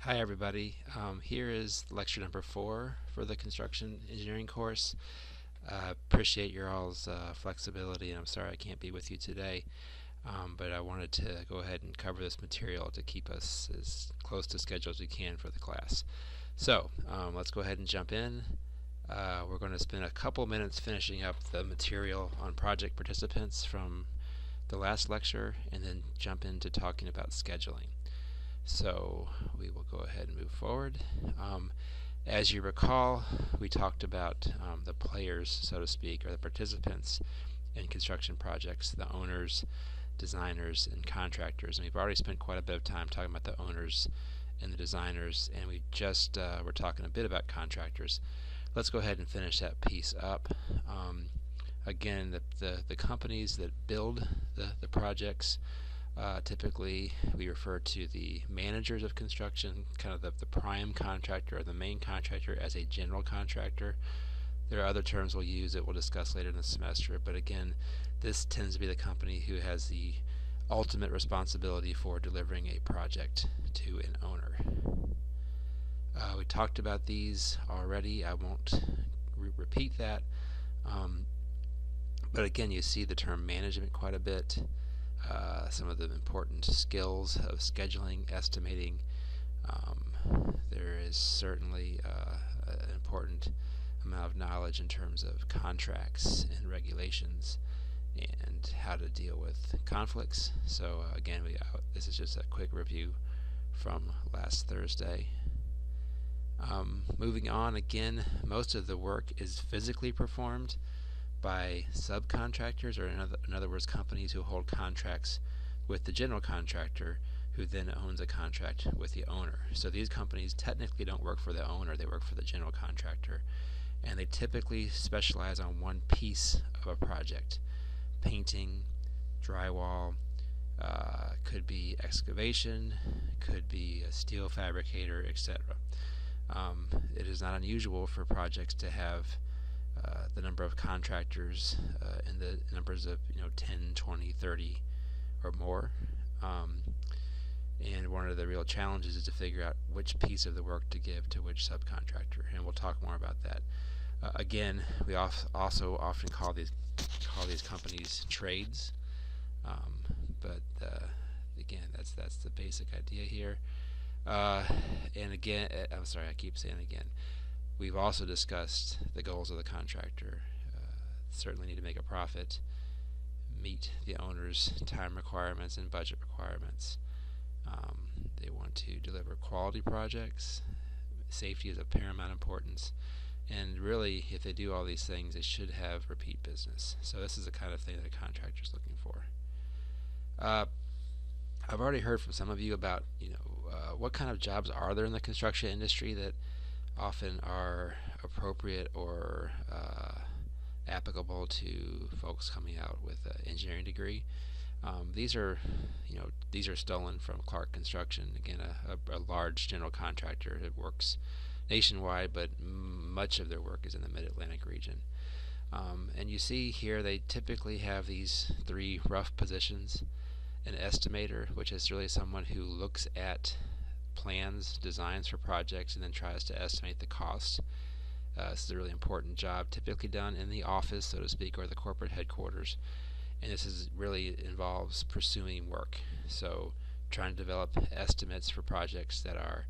Hi everybody. Here is lecture number 4 for the construction engineering course. Appreciate your all's flexibility, and I'm sorry I can't be with you today, but I wanted to go ahead and cover this material to keep us as close to schedule as we can for the class. So let's go ahead and jump in. We're going to spend a couple minutes finishing up the material on project participants from the last lecture, and then jump into talking about scheduling. So we will go ahead and move forward. As you recall, we talked about the players, so to speak, or the participants in construction projects, the owners, designers, and contractors. And we've already spent quite a bit of time talking about the owners and the designers, and we just were talking a bit about contractors. Let's go ahead and finish that piece up. Again, the companies that build the projects, typically we refer to the managers of construction, kind of the prime contractor or the main contractor, as a general contractor. There are other terms we'll use that we'll discuss later in the semester, but again, this tends to be the company who has the ultimate responsibility for delivering a project to an owner. We talked about these already. I won't repeat that. But again, you see the term management quite a bit. Some of the important skills of scheduling, estimating. There is certainly an important amount of knowledge in terms of contracts and regulations and how to deal with conflicts. So again, this is just a quick review from last Thursday. Moving on, again, most of the work is physically performed by subcontractors, or in other words, companies who hold contracts with the general contractor, who then owns a contract with the owner. So these companies technically don't work for the owner, they work for the general contractor, and they typically specialize on one piece of a project: painting, drywall, could be excavation, could be a steel fabricator, etc. It is not unusual for projects to have the number of contractors in the numbers of 10, 20, 30 or more. And one of the real challenges is to figure out which piece of the work to give to which subcontractor, and we'll talk more about that. Again, we also often call these companies trades, but again, that's the basic idea here. And again, I'm sorry, I keep saying again. We've also discussed the goals of the contractor. Certainly need to make a profit, meet the owner's time requirements and budget requirements. They want to deliver quality projects. Safety is of paramount importance. And really, if they do all these things, they should have repeat business. So this is the kind of thing that a contractor is looking for. I've already heard from some of you about, what kind of jobs are there in the construction industry that often are appropriate or applicable to folks coming out with an engineering degree. These are stolen from Clark Construction, again, a large general contractor that works nationwide, but much of their work is in the Mid-Atlantic region. And you see here they typically have these 3 rough positions: an estimator, which is really someone who looks at plans, designs for projects, and then tries to estimate the cost. This is a really important job, typically done in the office, so to speak, or the corporate headquarters. And this really involves pursuing work. So trying to develop estimates for projects that are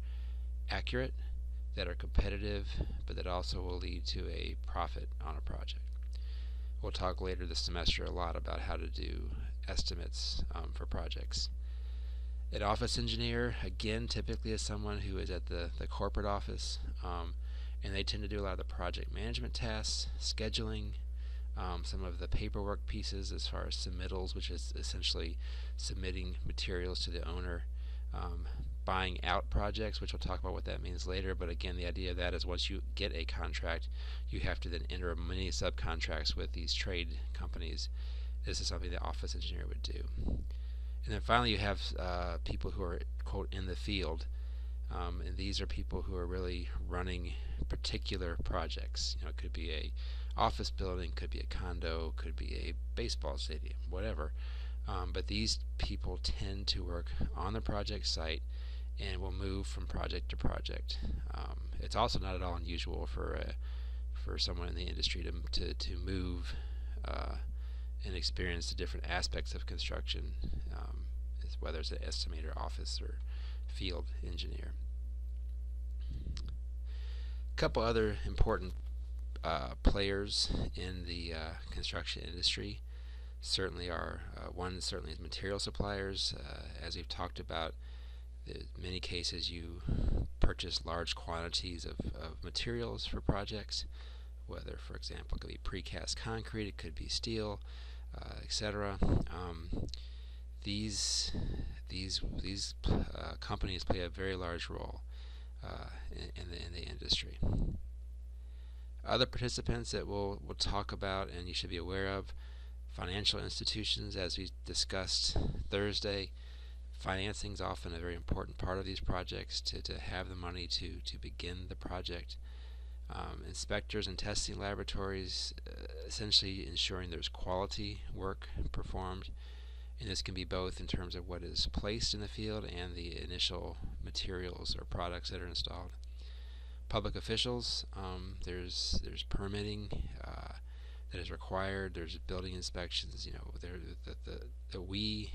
accurate, that are competitive, but that also will lead to a profit on a project. We'll talk later this semester a lot about how to do estimates for projects. An office engineer, again, typically is someone who is at the corporate office, and they tend to do a lot of the project management tasks, scheduling, some of the paperwork pieces as far as submittals, which is essentially submitting materials to the owner, buying out projects, which we'll talk about what that means later. But again, the idea of that is once you get a contract, you have to then enter many subcontracts with these trade companies. This is something the office engineer would do. And then finally, you have people who are, quote, in the field. And these are people who are really running particular projects. It could be a office building, could be a condo, could be a baseball stadium, whatever. But these people tend to work on the project site and will move from project to project. It's also not at all unusual for someone in the industry to move and experience the different aspects of construction, whether it's an estimator, office, or field engineer. A couple other important players in the construction industry certainly are one certainly is material suppliers. As we've talked about, in many cases you purchase large quantities of materials for projects, whether, for example, it could be precast concrete, it could be steel, etc. These companies play a very large role in the industry. Other participants that we'll talk about and you should be aware of: financial institutions, as we discussed Thursday. Financing is often a very important part of these projects to have the money to begin the project. Inspectors and testing laboratories, essentially ensuring there's quality work performed, and this can be both in terms of what is placed in the field and the initial materials or products that are installed. Public officials, there's permitting that is required. There's building inspections. We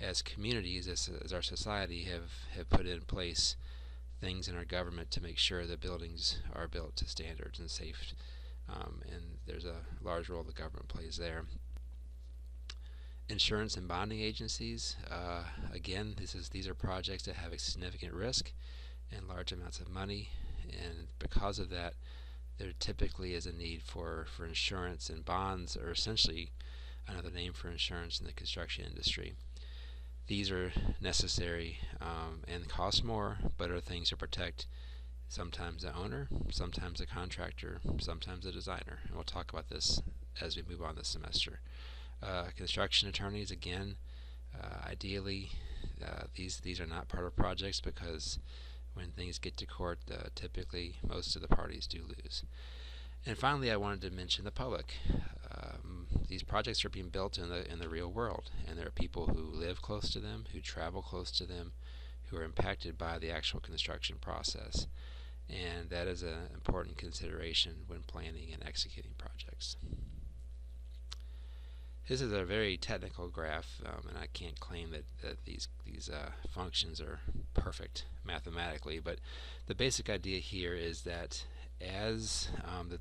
as communities, as our society, have put in place things in our government to make sure that buildings are built to standards and safe, and there's a large role the government plays there. Insurance and bonding agencies, again, these are projects that have a significant risk and large amounts of money, and because of that, there typically is a need for insurance, and bonds are essentially another name for insurance in the construction industry. These are necessary and cost more, but are things to protect sometimes the owner, sometimes the contractor, sometimes the designer. And we'll talk about this as we move on this semester. Construction attorneys, again, ideally, these are not part of projects because when things get to court, typically most of the parties do lose. And finally, I wanted to mention the public. These projects are being built in the real world, and there are people who live close to them, who travel close to them, who are impacted by the actual construction process, and that is an important consideration when planning and executing projects. This is a very technical graph, and I can't claim that these functions are perfect mathematically, but the basic idea here is that as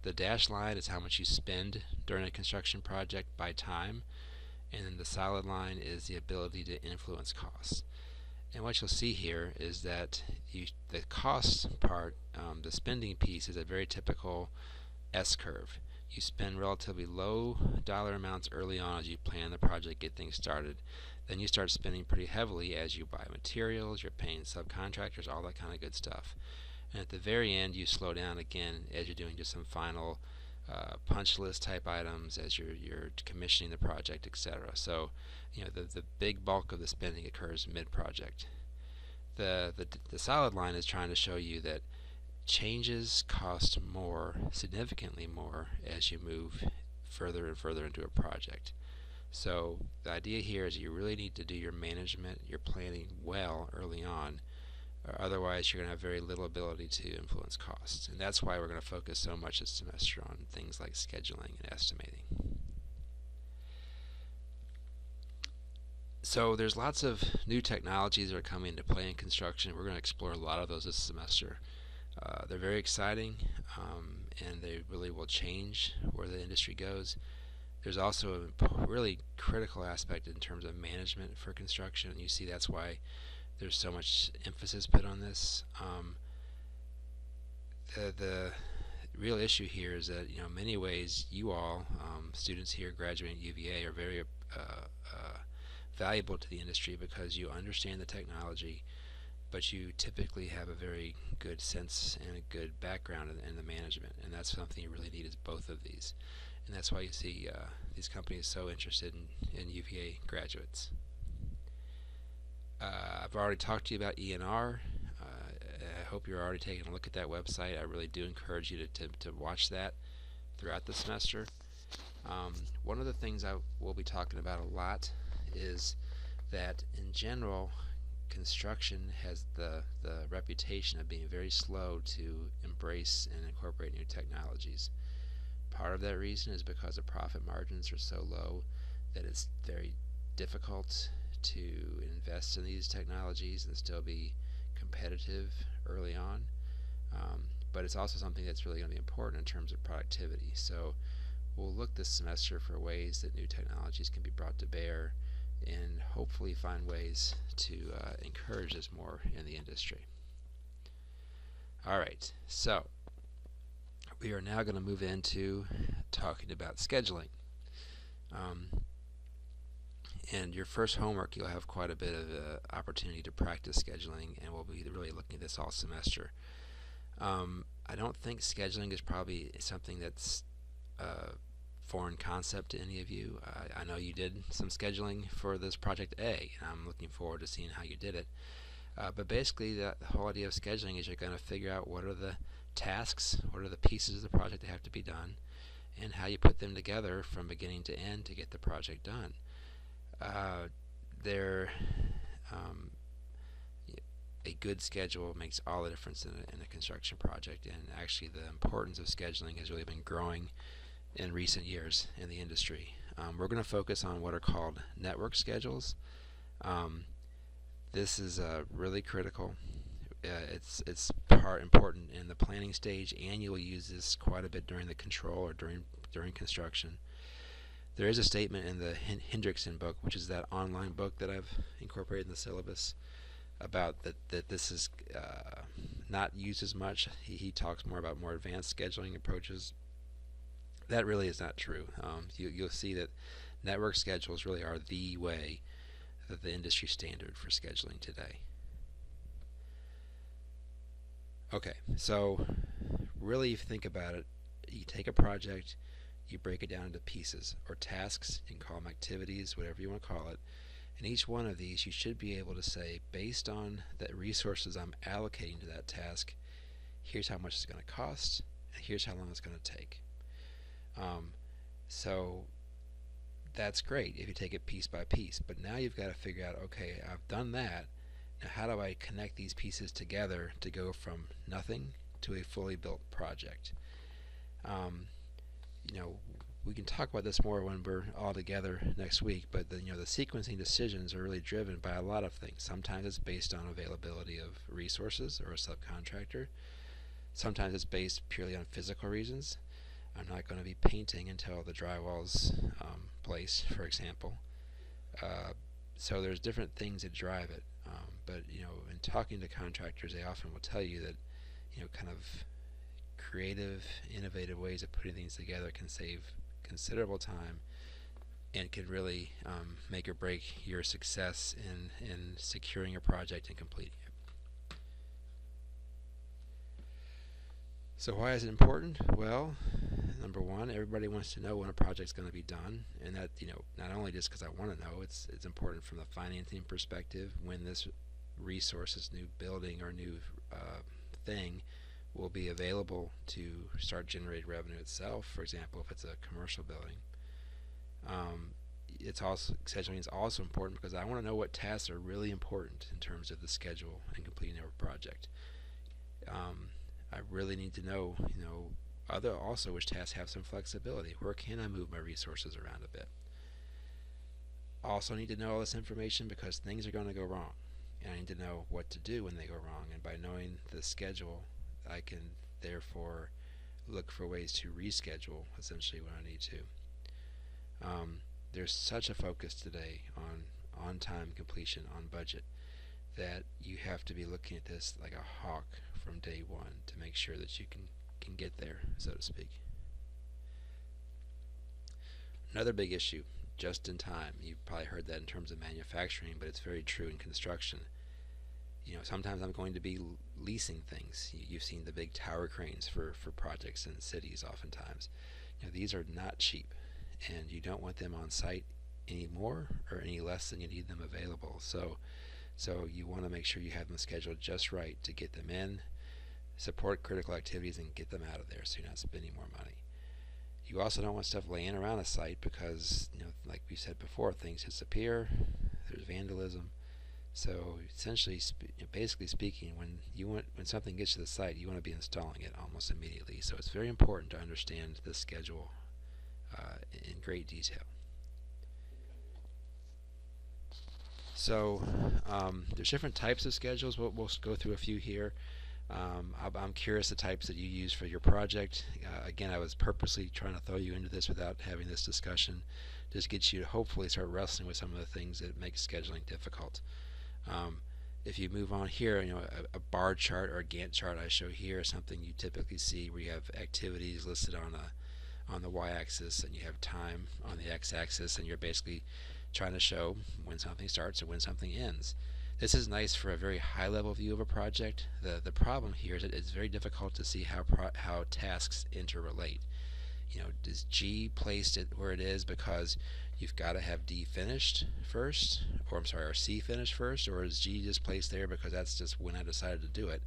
the dashed line is how much you spend during a construction project by time, and then the solid line is the ability to influence costs. And what you'll see here is that the cost part, the spending piece, is a very typical S-curve. You spend relatively low dollar amounts early on as you plan the project, get things started. Then you start spending pretty heavily as you buy materials, you're paying subcontractors, all that kind of good stuff. And at the very end, you slow down again as you're doing just some final punch list type items, as you're commissioning the project, etc. So, the big bulk of the spending occurs mid-project. The solid line is trying to show you that changes cost more, significantly more, as you move further and further into a project. So the idea here is you really need to do your management, your planning well early on, or otherwise you're going to have very little ability to influence costs. And that's why we're going to focus so much this semester on things like scheduling and estimating. So there's lots of new technologies that are coming into play in construction. We're going to explore a lot of those this semester. They're very exciting, and they really will change where the industry goes. There's also a really critical aspect in terms of management for construction. You see that's why there's so much emphasis put on this. The real issue here is that, in many ways, you all, students here graduating at UVA, are very valuable to the industry because you understand the technology, but you typically have a very good sense and a good background in the management, and that's something you really need, is both of these. And that's why you see these companies so interested in UVA graduates. I've already talked to you about ENR. I hope you're already taking a look at that website. I really do encourage you to watch that throughout the semester. One of the things I will be talking about a lot is that in general, construction has the reputation of being very slow to embrace and incorporate new technologies. Part of that reason is because the profit margins are so low that it's very difficult to invest in these technologies and still be competitive early on. But it's also something that's really going to be important in terms of productivity. So we'll look this semester for ways that new technologies can be brought to bear and hopefully find ways to encourage this more in the industry. Alright, so we are now going to move into talking about scheduling. And your first homework, you'll have quite a bit of opportunity to practice scheduling, and we'll be really looking at this all semester. I don't think scheduling is probably something that's foreign concept to any of you. I know you did some scheduling for this project A, and I'm looking forward to seeing how you did it. But basically, the whole idea of scheduling is you're going to figure out what are the tasks, what are the pieces of the project that have to be done, and how you put them together from beginning to end to get the project done. A good schedule makes all the difference in a construction project, and actually the importance of scheduling has really been growing in recent years in the industry. We're going to focus on what are called network schedules. This is really critical. It's important in the planning stage, and you'll use this quite a bit during the control or during construction. There is a statement in the Hendrickson book, which is that online book that I've incorporated in the syllabus, about that this is not used as much. He talks more about more advanced scheduling approaches. That really is not true. You'll see that network schedules really are the way, the industry standard for scheduling today. Okay, so really, if you think about it, you take a project, you break it down into pieces or tasks. You can call them activities, whatever you want to call it. And each one of these, you should be able to say, based on the resources I'm allocating to that task, here's how much it's going to cost, and here's how long it's going to take. So that's great if you take it piece by piece. But now you've got to figure out, okay, I've done that. Now how do I connect these pieces together to go from nothing to a fully built project? We can talk about this more when we're all together next week, but the sequencing decisions are really driven by a lot of things. Sometimes it's based on availability of resources or a subcontractor. Sometimes it's based purely on physical reasons. I'm not going to be painting until the drywall's placed, for example. So there's different things that drive it. But in talking to contractors, they often will tell you that kind of creative, innovative ways of putting things together can save considerable time and can really make or break your success in securing a project and completing it. So why is it important? Well, number one, everybody wants to know when a project's going to be done, and that not only just because I want to know, it's important from the financing perspective when this resource, this new building or new thing will be available to start generating revenue itself. For example, if it's a commercial building, scheduling is also important because I want to know what tasks are really important in terms of the schedule and completing a project. I really need to know, which tasks have some flexibility. Where can I move my resources around a bit? Also need to know all this information because things are going to go wrong, and I need to know what to do when they go wrong. And by knowing the schedule, I can therefore look for ways to reschedule essentially when I need to. There's such a focus today on time completion, on budget, that you have to be looking at this like a hawk from day one to make sure that you can get there, so to speak. Another big issue, just in time. You've probably heard that in terms of manufacturing, but it's very true in construction. Sometimes I'm going to be leasing things. You've seen the big tower cranes for projects in cities oftentimes. These are not cheap, and you don't want them on site any more or any less than you need them available. So you want to make sure you have them scheduled just right to get them in, support critical activities, and get them out of there so you're not spending more money. You also don't want stuff laying around a site because, like we said before, things disappear, there's vandalism. So essentially, basically speaking, when something gets to the site, you want to be installing it almost immediately. So it's very important to understand the schedule in great detail. So there's different types of schedules. We'll go through a few here. I'm curious the types that you use for your project. Again, I was purposely trying to throw you into this without having this discussion, just get you to hopefully start wrestling with some of the things that make scheduling difficult. Um, if you move on here, a bar chart or a Gantt chart I show here is something you typically see where you have activities listed on the y-axis and you have time on the x-axis, and you're basically trying to show when something starts and when something ends. This is nice for a very high-level view of a project. The problem here is that it's very difficult to see how tasks interrelate. Is G placed it where it is because you've got to have D finished first, or C finished first, or is G just placed there because that's just when I decided to do it?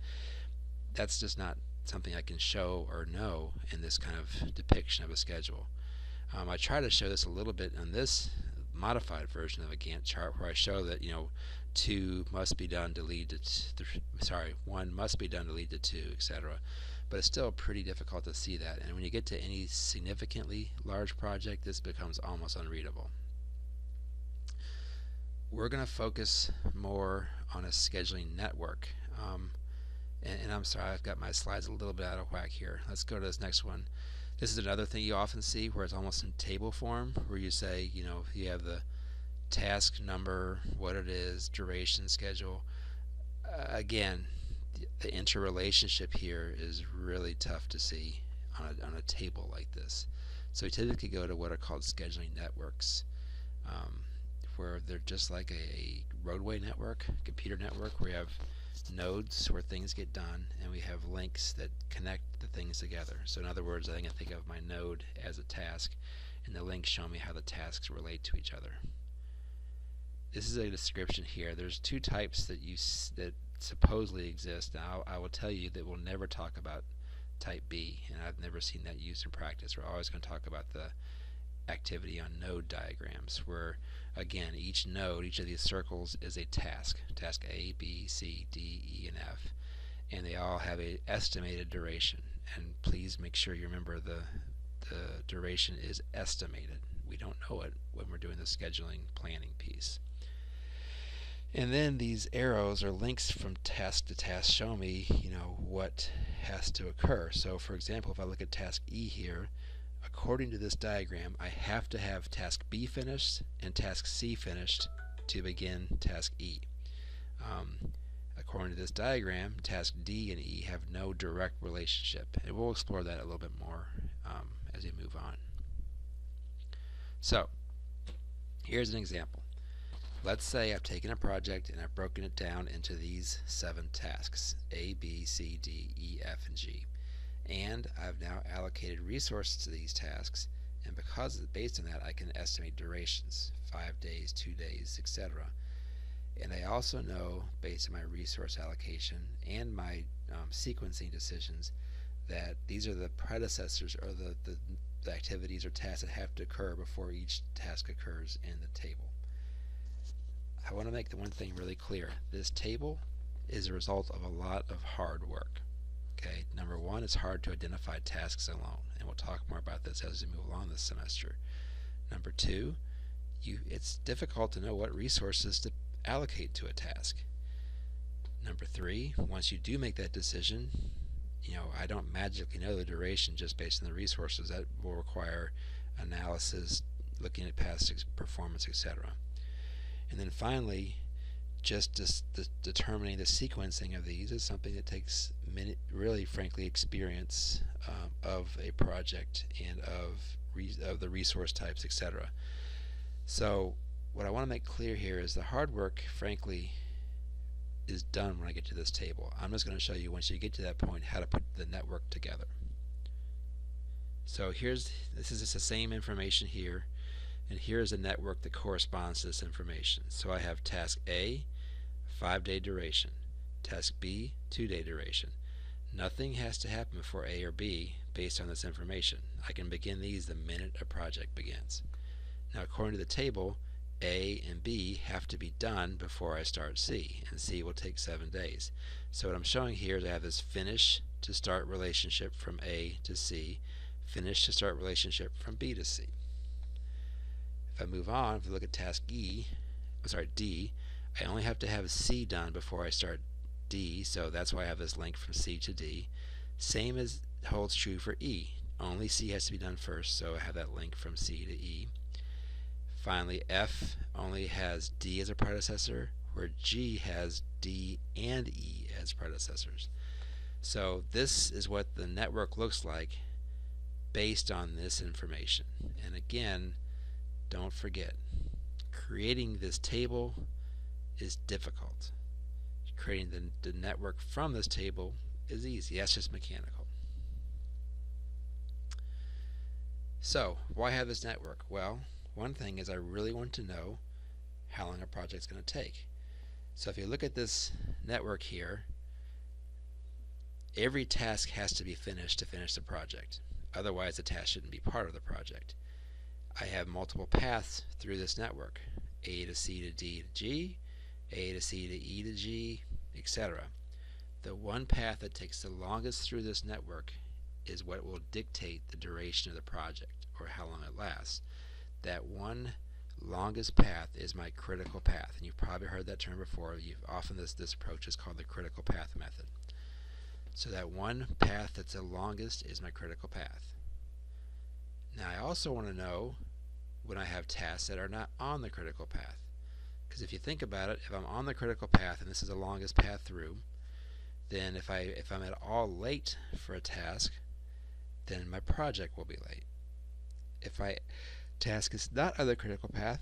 That's just not something I can show or know in this kind of depiction of a schedule. I try to show this a little bit on this modified version of a Gantt chart where I show that 2 must be done to lead to 1 must be done to lead to 2, etc. But it's still pretty difficult to see that, and when you get to any significantly large project, this becomes almost unreadable. We're going to focus more on a scheduling network. And I'm sorry, I've got my slides a little bit out of whack here. Let's go to this next one. This is another thing you often see where it's almost in table form, where you say, you have the task number, what it is, duration, schedule. Again, the interrelationship here is really tough to see on a table like this. So we typically go to what are called scheduling networks, where they're just like a roadway network, computer network, where you have nodes where things get done, and we have links that connect the things together. So in other words, I can think of my node as a task, and the links show me how the tasks relate to each other. This is a description here. There's 2 types that supposedly exist. Now I will tell you that we'll never talk about type B, and I've never seen that used in practice. We're always going to talk about the activity on node diagrams, where again each node, each of these circles is a task A, B, C, D, E, and F, and they all have an estimated duration. And please make sure you remember the duration is estimated. We don't know it when we're doing the scheduling planning piece. And then these arrows or links from task to task show me what has to occur. So for example, if I look at task E here, according to this diagram, I have to have task B finished and task C finished to begin task E. According to this diagram, task D and E have no direct relationship, and we'll explore that a little bit more as we move on. So here's an example. Let's say I've taken a project and I've broken it down into these 7 tasks, A, B, C, D, E, F, and G. And I've now allocated resources to these tasks, and because based on that I can estimate durations, 5 days, 2 days, etc. And I also know, based on my resource allocation and my sequencing decisions, that these are the predecessors or the activities or tasks that have to occur before each task occurs in the table. I want to make the one thing really clear. This table is a result of a lot of hard work. Okay, number 1, it's hard to identify tasks alone, and we'll talk more about this as we move along this semester. Number 2, it's difficult to know what resources to allocate to a task. Number 3, once you do make that decision, I don't magically know the duration just based on the resources. That will require analysis, looking at past performance, etc. And then finally, just determining the sequencing of these is something that takes really frankly experience of a project and of the resource types, etc. So what I want to make clear here is the hard work frankly is done when I get to this table. I'm just going to show you, once you get to that point, how to put the network together. So this is just the same information here, and here's a network that corresponds to this information. So I have task A, 5-day duration, task B, 2-day duration. Nothing has to happen before A or B based on this information. I can begin these the minute a project begins. Now according to the table, A and B have to be done before I start C, and C will take 7 days. So what I'm showing here is I have this finish to start relationship from A to C, finish to start relationship from B to C. If I move on, if we look at task D, I only have to have C done before I start D, so that's why I have this link from C to D. Same as holds true for E. Only C has to be done first, so I have that link from C to E. Finally, F only has D as a predecessor, where G has D and E as predecessors. So this is what the network looks like based on this information. And again, don't forget, creating this table is difficult. Creating the network from this table is easy. That's just mechanical. So, why have this network? Well, one thing is I really want to know how long a project is going to take. So if you look at this network here, every task has to be finished to finish the project. Otherwise, the task shouldn't be part of the project. I have multiple paths through this network. A to C to D to G, A to C to E to G, etc. The one path that takes the longest through this network is what will dictate the duration of the project, or how long it lasts. That one longest path is my critical path, and you've probably heard that term before. Often this approach is called the critical path method. So that one path that's the longest is my critical path. Now I also want to know when I have tasks that are not on the critical path, because if you think about it, if I'm on the critical path and this is the longest path through, then if I'm at all late for a task, then my project will be late. If my task is not on the critical path,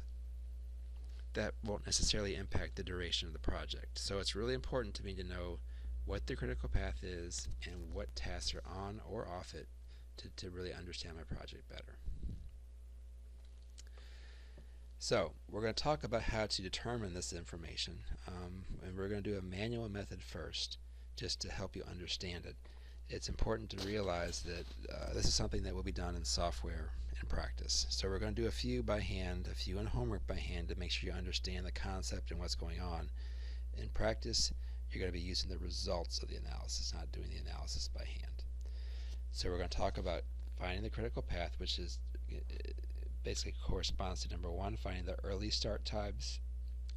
that won't necessarily impact the duration of the project. So it's really important to me to know what the critical path is and what tasks are on or off it to really understand my project better. So we're going to talk about how to determine this information, and we're going to do a manual method first just to help you understand it. It's important to realize that this is something that will be done in software in practice. So we're going to do a few by hand, a few in homework by hand to make sure you understand the concept and what's going on. In practice, you're going to be using the results of the analysis, not doing the analysis by hand. So we're going to talk about finding the critical path, which is basically corresponds to number one, finding the early start times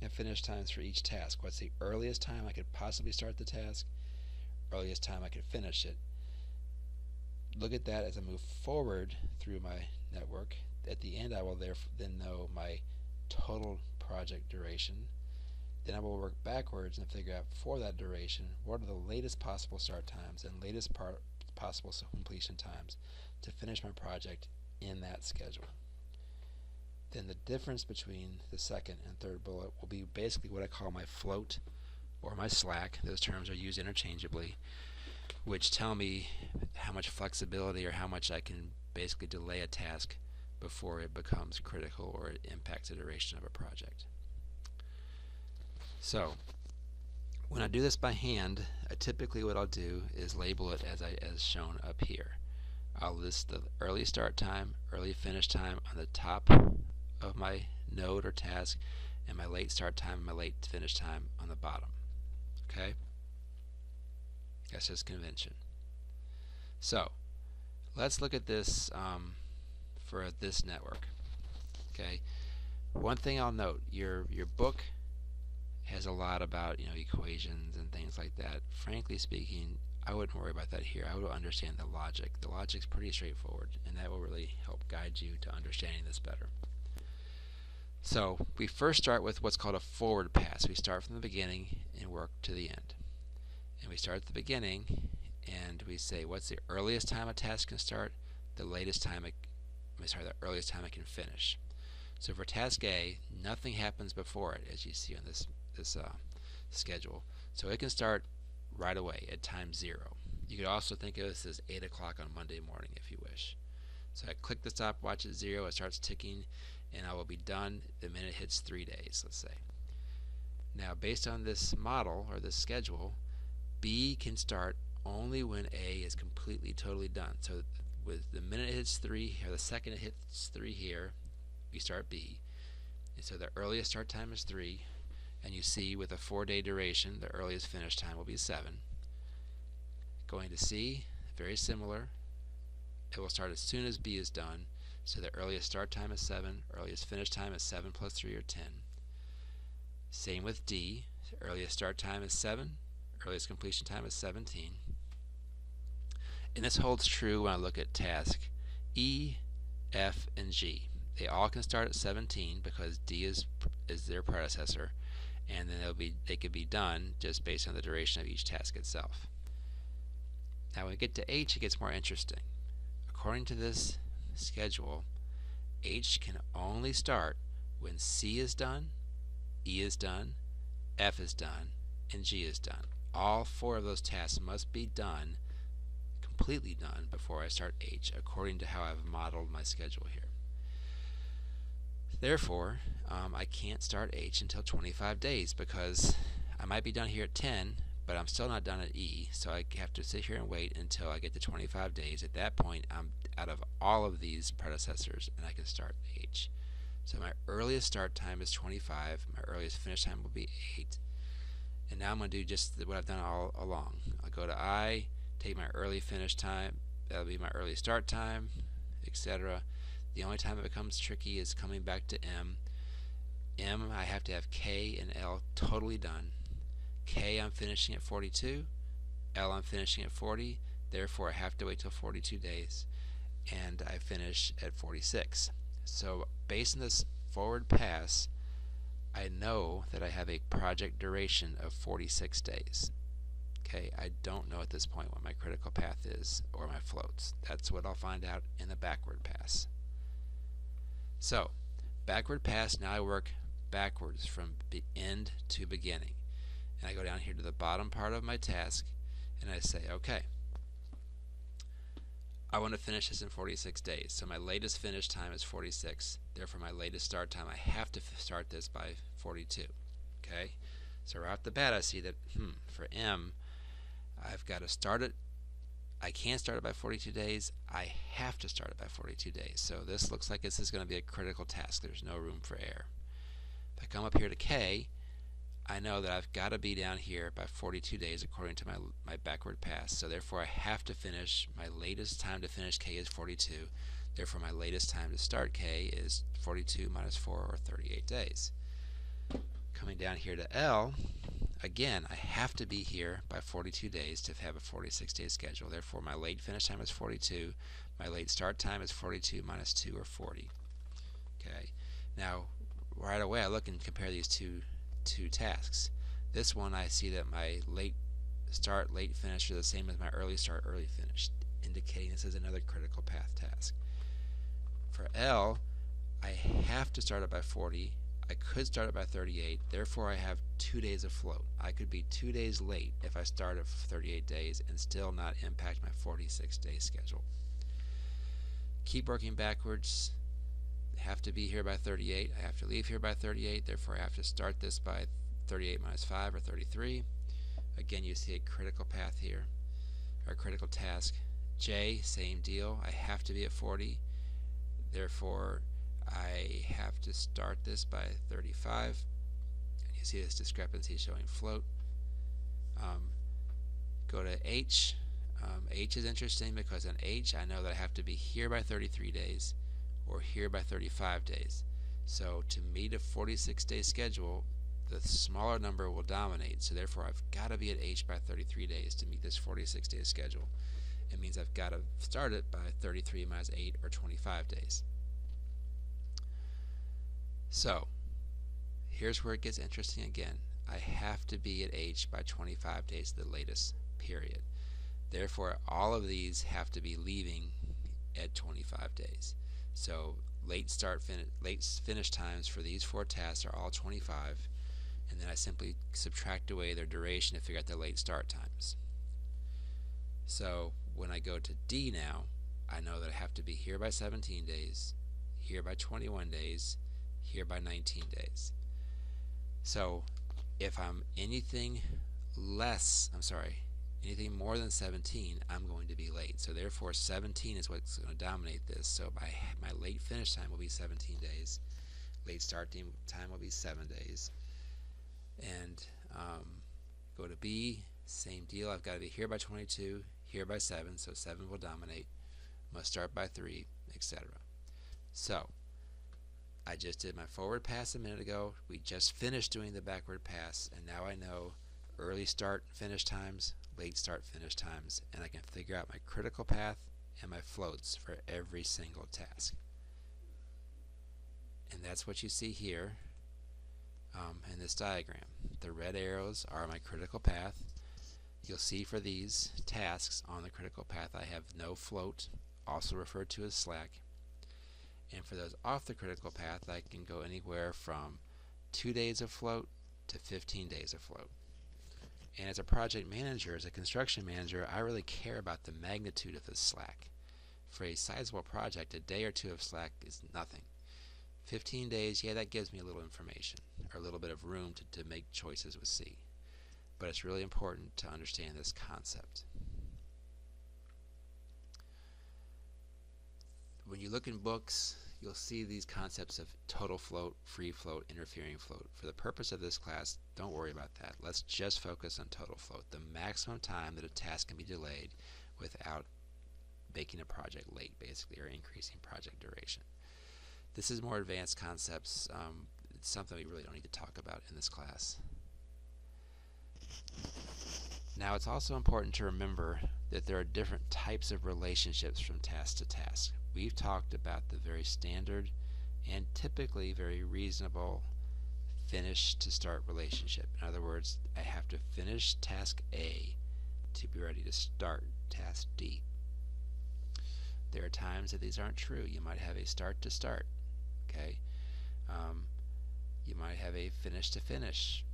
and finish times for each task. What's the earliest time I could possibly start the task? Earliest time I could finish it. Look at that as I move forward through my network. At the end, I will then know my total project duration. Then I will work backwards and figure out for that duration what are the latest possible start times and latest possible completion times to finish my project in that schedule. Then the difference between the second and third bullet will be basically what I call my float or my slack. Those terms are used interchangeably, which tell me how much flexibility or how much I can basically delay a task before it becomes critical or it impacts the duration of a project. So when I do this by hand, typically what I'll do is label it as shown up here. I'll list the early start time, early finish time on the top of my node or task, and my late start time and my late finish time on the bottom. Okay? That's just convention. So let's look at this for this network. Okay? One thing I'll note, your book has a lot about equations and things like that. Frankly speaking, I wouldn't worry about that here. I would understand the logic. The logic's pretty straightforward, and that will really help guide you to understanding this better. So we first start with what's called a forward pass. We start from the beginning and work to the end. And we start at the beginning and we say what's the earliest time a task can start, the earliest time it can finish. So for task A, nothing happens before it, as you see on this schedule. So it can start right away at time 0. You could also think of this as 8 o'clock on Monday morning if you wish. So I click the stopwatch at 0, it starts ticking, and I will be done the minute it hits 3 days, let's say. Now based on this model or this schedule, B can start only when A is completely totally done. So with the minute it hits 3, or the second it hits 3 here, we start B. And so the earliest start time is 3, and you see with a 4-day duration, the earliest finish time will be 7. Going to C, very similar. It will start as soon as B is done, so the earliest start time is 7, earliest finish time is 7 plus 3 or 10. Same with D, earliest start time is 7, earliest completion time is 17. And this holds true when I look at task E, F, and G. They all can start at 17 because D is their predecessor, and then they could be done just based on the duration of each task itself. Now when we get to H, it gets more interesting. According to this schedule, H can only start when C is done, E is done, F is done, and G is done. All 4 of those tasks must be done, completely done, before I start H, according to how I've modeled my schedule here. Therefore, I can't start H until 25 days because I might be done here at 10, but I'm still not done at E, so I have to sit here and wait until I get to 25 days. At that point, I'm out of all of these predecessors, and I can start H. So my earliest start time is 25, my earliest finish time will be 8, and now I'm going to do just what I've done all along. I'll go to I, take my early finish time, that'll be my early start time, etc. The only time it becomes tricky is coming back to M. M, I have to have K and L totally done. K, I'm finishing at 42. L, I'm finishing at 40. Therefore, I have to wait till 42 days. And I finish at 46. So, based on this forward pass, I know that I have a project duration of 46 days. Okay, I don't know at this point what my critical path is or my floats. That's what I'll find out in the backward pass. So, backward pass, now I work backwards from end to beginning. And I go down here to the bottom part of my task and I say, okay, I want to finish this in 46 days. So my latest finish time is 46. Therefore, my latest start time, I have to start this by 42. Okay? So right off the bat, I see that, for M, I've got to start it. I can't start it by 42 days. I have to start it by 42 days. So this looks like this is going to be a critical task. There's no room for error. If I come up here to K, I know that I've got to be down here by 42 days according to my backward pass. So therefore, I have to finish. My latest time to finish K is 42. Therefore, my latest time to start K is 42 minus 4, or 38 days. Coming down here to L, again, I have to be here by 42 days to have a 46-day schedule. Therefore, my late finish time is 42. My late start time is 42 minus 2, or 40. Okay. Now, right away, I look and compare these two tasks. This one, I see that my late start, late finish are the same as my early start, early finish, indicating this is another critical path task. For L, I have to start it by 40. I could start it by 38. Therefore, I have 2 days of float. I could be 2 days late if I start at 38 days and still not impact my 46-day schedule. Keep working backwards. Have to be here by 38. I have to leave here by 38. Therefore, I have to start this by 38 minus 5, or 33. Again, you see a critical path here, or a critical task. J, same deal. I have to be at 40. Therefore, I have to start this by 35. And you see this discrepancy showing float. Go to H. H is interesting because on H, I know that I have to be here by 33 days. Or here by 35 days. So to meet a 46-day schedule, the smaller number will dominate. So therefore, I've got to be at H by 33 days to meet this 46-day schedule. It means I've got to start it by 33 minus 8, or 25 days. So here's where it gets interesting again. I have to be at H by 25 days, the latest period. Therefore, all of these have to be leaving at 25 days. So late finish times for these 4 tasks are all 25, and then I simply subtract away their duration to figure out the late start times. So when I go to D now, I know that I have to be here by 17 days, here by 21 days, here by 19 days. So if I'm anything more than 17, I'm going to be late. So therefore, 17 is what's going to dominate this. So my late finish time will be 17 days. Late start time will be 7 days. And go to B, same deal. I've got to be here by 22, here by 7, so 7 will dominate. Must start by 3, etc. So I just did my forward pass a minute ago. We just finished doing the backward pass, and now I know early start finish times, late start finish times, and I can figure out my critical path and my floats for every single task. And that's what you see here in this diagram. The red arrows are my critical path. You'll see for these tasks on the critical path I have no float, also referred to as slack. And for those off the critical path, I can go anywhere from 2 days of float to 15 days of float. And as a project manager, as a construction manager, I really care about the magnitude of this slack. For a sizable project, a day or two of slack is nothing. 15 days, yeah, that gives me a little information, or a little bit of room to make choices with C. But it's really important to understand this concept. When you look in books, you'll see these concepts of total float, free float, interfering float. For the purpose of this class, don't worry about that. Let's just focus on total float, the maximum time that a task can be delayed without making a project late, basically, or increasing project duration. This is more advanced concepts. It's something we really don't need to talk about in this class. Now, it's also important to remember that there are different types of relationships from task to task. We've talked about the very standard and typically very reasonable finish to start relationship. In other words, I have to finish task A to be ready to start task D. There are times that these aren't true. You might have a start to start, okay? You might have a finish to finish,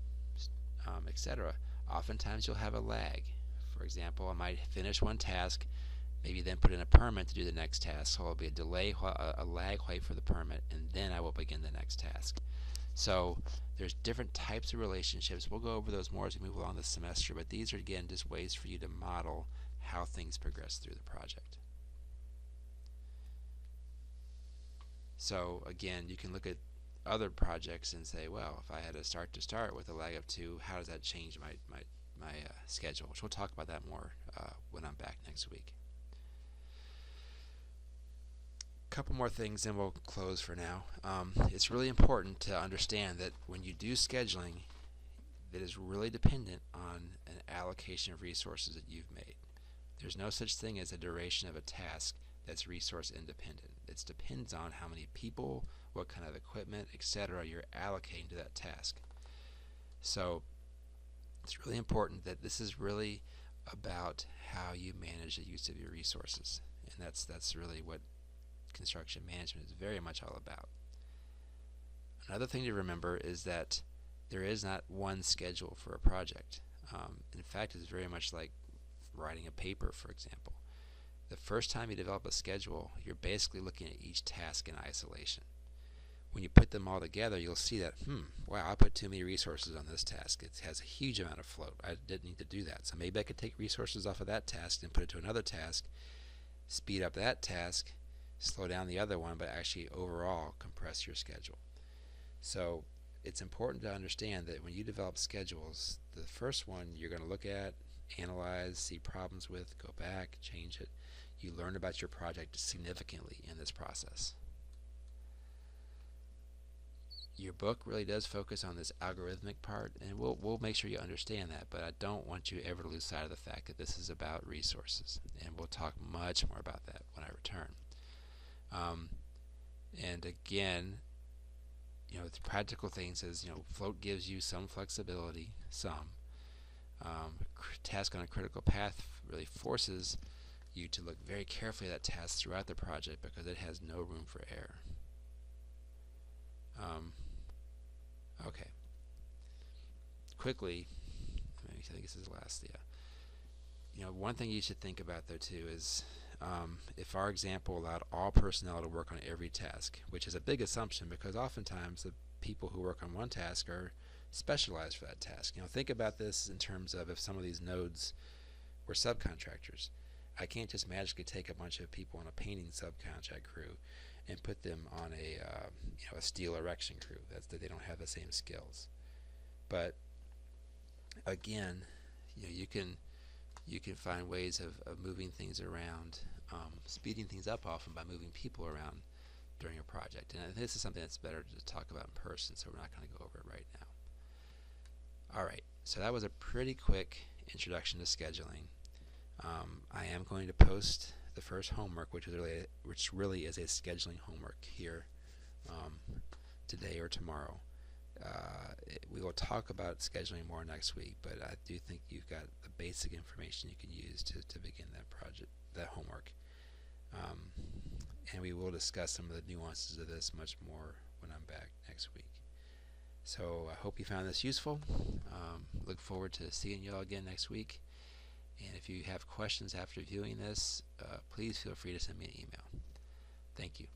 etc. Oftentimes you'll have a lag. For example, I might finish one task, maybe then put in a permit to do the next task. So it'll be a delay, a lag, wait for the permit, and then I will begin the next task. So there's different types of relationships. We'll go over those more as we move along this semester, but these are, again, just ways for you to model how things progress through the project. So again, you can look at other projects and say, well, if I had a start to start with a lag of 2, how does that change my schedule? Which we'll talk about that more when I'm back next week. A couple more things, then we'll close for now. It's really important to understand that when you do scheduling, that is really dependent on an allocation of resources that you've made. There's no such thing as a duration of a task that's resource independent. It depends on how many people, what kind of equipment, etc. you're allocating to that task. So it's really important that this is really about how you manage the use of your resources, and that's really what construction management is very much all about. Another thing to remember is that there is not one schedule for a project. In fact, it's very much like writing a paper, for example. The first time you develop a schedule, you're basically looking at each task in isolation. When you put them all together, you'll see that, wow, I put too many resources on this task. It has a huge amount of float. I didn't need to do that. So maybe I could take resources off of that task and put it to another task, speed up that task, slow down the other one, but actually overall compress your schedule. So it's important to understand that when you develop schedules, the first one you're going to look at, analyze, see problems with, go back, change it. You learn about your project significantly in this process. Your book really does focus on this algorithmic part, and we'll make sure you understand that, but I don't want you ever to lose sight of the fact that this is about resources, and we'll talk much more about that when I return. And again, the practical things is, float gives you some flexibility, task on a critical path really forces you to look very carefully at that task throughout the project because it has no room for error. Okay. Quickly, I think this is the last. One thing you should think about though too is if our example allowed all personnel to work on every task, which is a big assumption because oftentimes the people who work on one task are specialized for that task. Think about this in terms of if some of these nodes were subcontractors. I can't just magically take a bunch of people on a painting subcontract crew and put them on a steel erection crew. That's that they don't have the same skills. But again, you can find ways of moving things around, speeding things up often by moving people around during a project. And this is something that's better to talk about in person, so we're not going to go over it right now. All right, so that was a pretty quick introduction to scheduling. I am going to post the first homework, which really is a scheduling homework here today or tomorrow. We will talk about scheduling more next week, but I do think you've got the basic information you can use to begin that homework. And we will discuss some of the nuances of this much more when I'm back next week. So I hope you found this useful. Look forward to seeing you all again next week. And if you have questions after viewing this, please feel free to send me an email. Thank you.